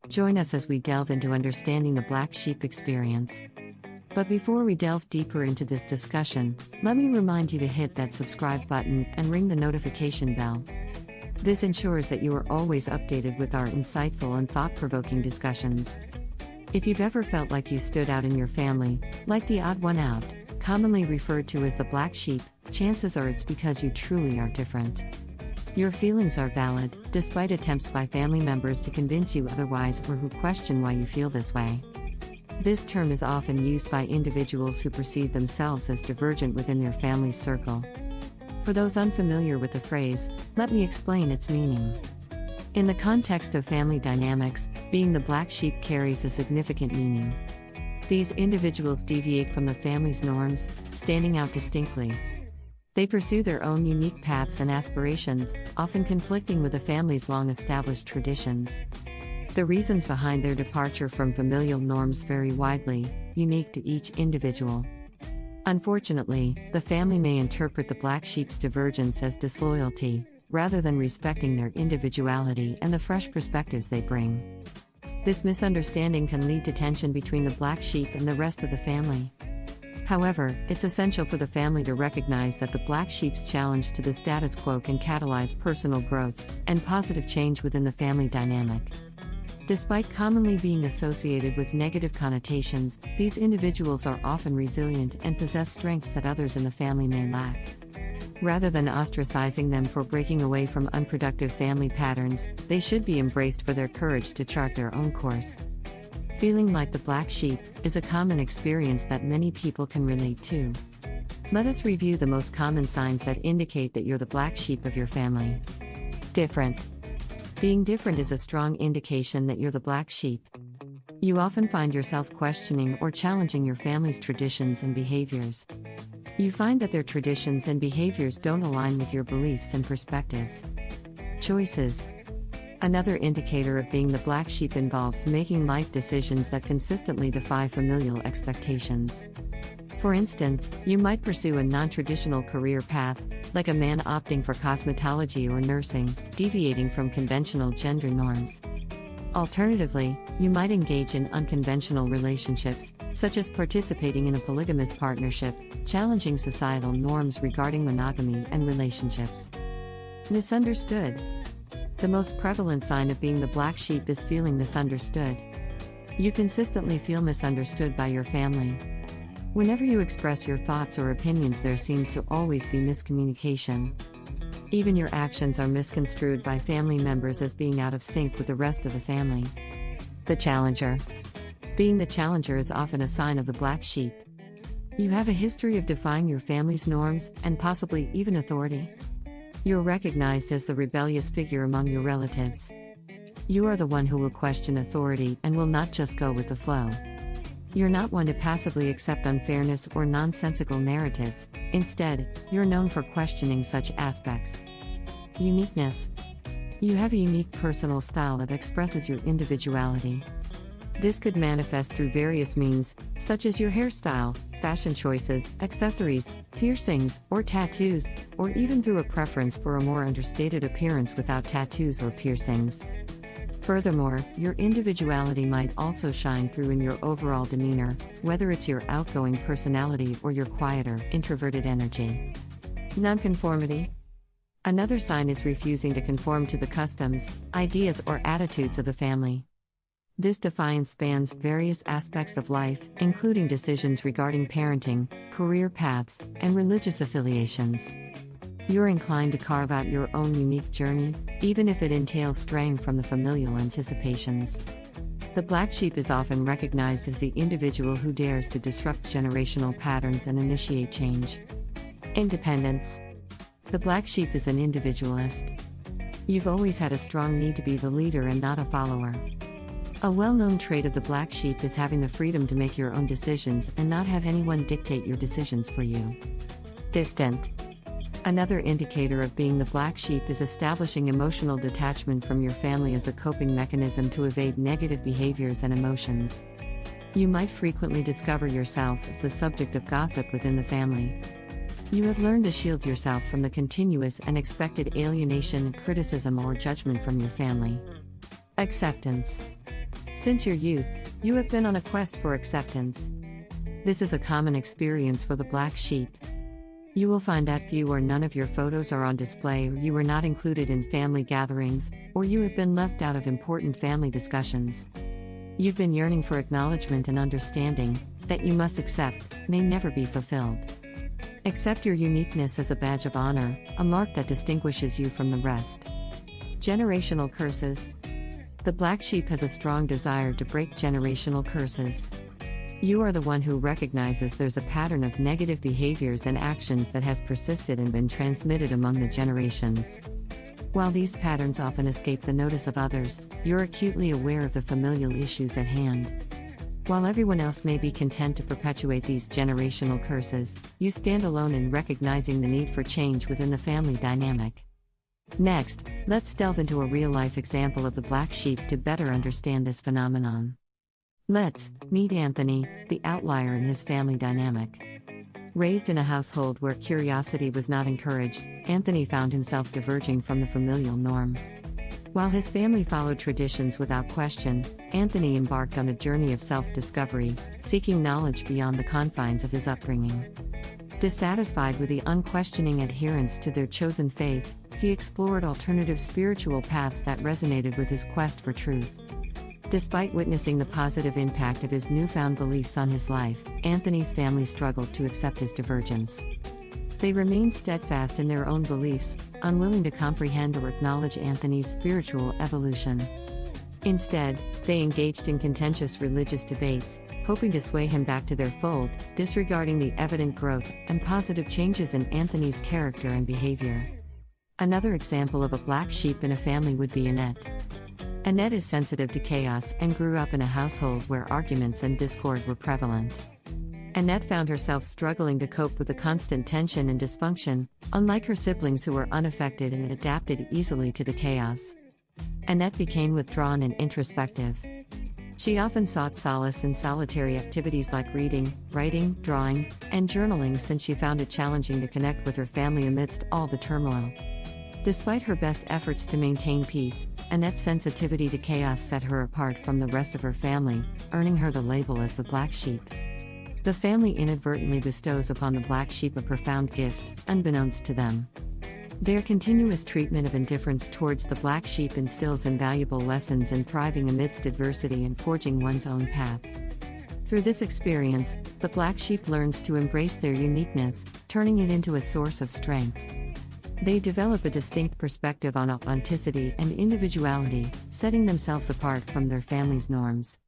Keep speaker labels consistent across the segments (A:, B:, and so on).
A: Join us as we delve into understanding the black sheep experience. But before we delve deeper into this discussion, let me remind you to hit that subscribe button and ring the notification bell. This ensures that you are always updated with our insightful and thought-provoking discussions. If you've ever felt like you stood out in your family, like the odd one out, commonly referred to as the black sheep, chances are it's because you truly are different. Your feelings are valid, despite attempts by family members to convince you otherwise or who question why you feel this way. This term is often used by individuals who perceive themselves as divergent within their family's circle. For those unfamiliar with the phrase, let me explain its meaning. In the context of family dynamics, being the black sheep carries a significant meaning. These individuals deviate from the family's norms, standing out distinctly. They pursue their own unique paths and aspirations, often conflicting with the family's long-established traditions. The reasons behind their departure from familial norms vary widely, unique to each individual. Unfortunately, the family may interpret the black sheep's divergence as disloyalty, rather than respecting their individuality and the fresh perspectives they bring. This misunderstanding can lead to tension between the black sheep and the rest of the family. However, it's essential for the family to recognize that the black sheep's challenge to the status quo can catalyze personal growth and positive change within the family dynamic. Despite commonly being associated with negative connotations, these individuals are often resilient and possess strengths that others in the family may lack. Rather than ostracizing them for breaking away from unproductive family patterns, they should be embraced for their courage to chart their own course. Feeling like the black sheep is a common experience that many people can relate to. Let us review the most common signs that indicate that you're the black sheep of your family. Different. Being different is a strong indication that you're the black sheep. You often find yourself questioning or challenging your family's traditions and behaviors. You find that their traditions and behaviors don't align with your beliefs and perspectives. Choices. Another indicator of being the black sheep involves making life decisions that consistently defy familial expectations. For instance, you might pursue a non-traditional career path, like a man opting for cosmetology or nursing, deviating from conventional gender norms. Alternatively, you might engage in unconventional relationships, such as participating in a polygamous partnership, challenging societal norms regarding monogamy and relationships. Misunderstood. The most prevalent sign of being the black sheep is feeling misunderstood. You consistently feel misunderstood by your family. Whenever you express your thoughts or opinions, there seems to always be miscommunication. Even your actions are misconstrued by family members as being out of sync with the rest of the family. The challenger. Being the challenger is often a sign of the black sheep. You have a history of defying your family's norms, and possibly even authority. You're recognized as the rebellious figure among your relatives. You are the one who will question authority and will not just go with the flow. You're not one to passively accept unfairness or nonsensical narratives. Instead, you're known for questioning such aspects. Uniqueness. You have a unique personal style that expresses your individuality. This could manifest through various means, such as your hairstyle, fashion choices, accessories, piercings, or tattoos, or even through a preference for a more understated appearance without tattoos or piercings. Furthermore, your individuality might also shine through in your overall demeanor, whether it's your outgoing personality or your quieter, introverted energy. Nonconformity. Another sign is refusing to conform to the customs, ideas, or attitudes of the family. This defiance spans various aspects of life, including decisions regarding parenting, career paths, and religious affiliations. You're inclined to carve out your own unique journey, even if it entails straying from the familial anticipations. The black sheep is often recognized as the individual who dares to disrupt generational patterns and initiate change. Independence. The black sheep is an individualist. You've always had a strong need to be the leader and not a follower. A well-known trait of the black sheep is having the freedom to make your own decisions and not have anyone dictate your decisions for you. Distant. Another indicator of being the black sheep is establishing emotional detachment from your family as a coping mechanism to evade negative behaviors and emotions. You might frequently discover yourself as the subject of gossip within the family. You have learned to shield yourself from the continuous and expected alienation, criticism, or judgment from your family. Acceptance. Since your youth, you have been on a quest for acceptance. This is a common experience for the black sheep. You will find that few or none of your photos are on display, or you are not included in family gatherings, or you have been left out of important family discussions. You've been yearning for acknowledgement and understanding that you must accept may never be fulfilled. Accept your uniqueness as a badge of honor, a mark that distinguishes you from the rest. Generational curses. The black sheep has a strong desire to break generational curses. You are the one who recognizes there's a pattern of negative behaviors and actions that has persisted and been transmitted among the generations. While these patterns often escape the notice of others, you're acutely aware of the familial issues at hand. While everyone else may be content to perpetuate these generational curses, you stand alone in recognizing the need for change within the family dynamic. Next, let's delve into a real-life example of the black sheep to better understand this phenomenon. Let's meet Anthony, the outlier in his family dynamic. Raised in a household where curiosity was not encouraged, Anthony found himself diverging from the familial norm. While his family followed traditions without question, Anthony embarked on a journey of self-discovery, seeking knowledge beyond the confines of his upbringing. Dissatisfied with the unquestioning adherence to their chosen faith, he explored alternative spiritual paths that resonated with his quest for truth. Despite witnessing the positive impact of his newfound beliefs on his life, Anthony's family struggled to accept his divergence. They remained steadfast in their own beliefs, unwilling to comprehend or acknowledge Anthony's spiritual evolution. Instead, they engaged in contentious religious debates, hoping to sway him back to their fold, disregarding the evident growth and positive changes in Anthony's character and behavior. Another example of a black sheep in a family would be Annette. Annette is sensitive to chaos and grew up in a household where arguments and discord were prevalent. Annette found herself struggling to cope with the constant tension and dysfunction, unlike her siblings who were unaffected and adapted easily to the chaos. Annette became withdrawn and introspective. She often sought solace in solitary activities like reading, writing, drawing, and journaling, since she found it challenging to connect with her family amidst all the turmoil. Despite her best efforts to maintain peace, Annette's sensitivity to chaos set her apart from the rest of her family, earning her the label as the black sheep. The family inadvertently bestows upon the black sheep a profound gift, unbeknownst to them. Their continuous treatment of indifference towards the black sheep instills invaluable lessons in thriving amidst adversity and forging one's own path. Through this experience, the black sheep learns to embrace their uniqueness, turning it into a source of strength. They develop a distinct perspective on authenticity and individuality, setting themselves apart from their family's norms.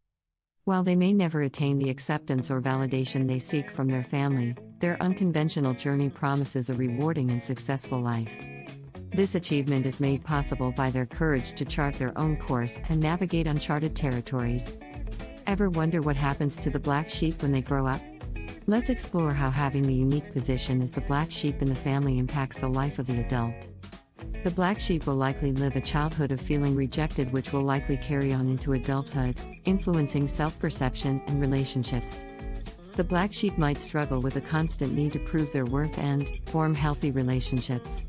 A: While they may never attain the acceptance or validation they seek from their family, their unconventional journey promises a rewarding and successful life. This achievement is made possible by their courage to chart their own course and navigate uncharted territories. Ever wonder what happens to the black sheep when they grow up? Let's explore how having the unique position as the black sheep in the family impacts the life of the adult. The black sheep will likely live a childhood of feeling rejected, which will likely carry on into adulthood, influencing self-perception and relationships. The black sheep might struggle with a constant need to prove their worth and form healthy relationships.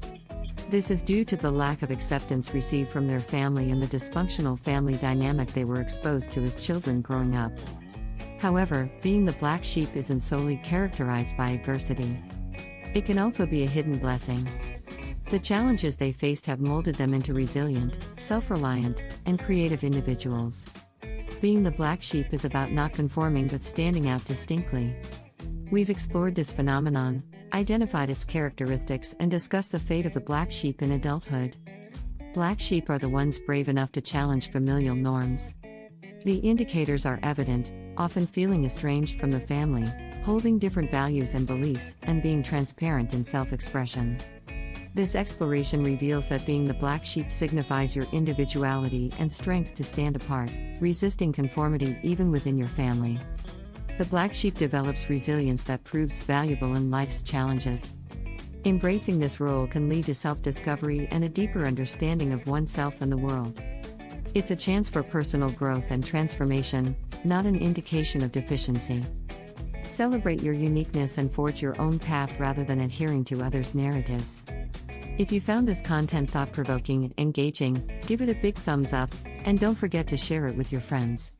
A: This is due to the lack of acceptance received from their family and the dysfunctional family dynamic they were exposed to as children growing up. However, being the black sheep isn't solely characterized by adversity. It can also be a hidden blessing. The challenges they faced have molded them into resilient, self-reliant, and creative individuals. Being the black sheep is about not conforming but standing out distinctly. We've explored this phenomenon, identified its characteristics, and discussed the fate of the black sheep in adulthood. Black sheep are the ones brave enough to challenge familial norms. The indicators are evident, often feeling estranged from the family, holding different values and beliefs, and being transparent in self-expression. This exploration reveals that being the black sheep signifies your individuality and strength to stand apart, resisting conformity even within your family. The black sheep develops resilience that proves valuable in life's challenges. Embracing this role can lead to self-discovery and a deeper understanding of oneself and the world. It's a chance for personal growth and transformation, not an indication of deficiency. Celebrate your uniqueness and forge your own path rather than adhering to others' narratives. If you found this content thought-provoking and engaging, give it a big thumbs up, and don't forget to share it with your friends.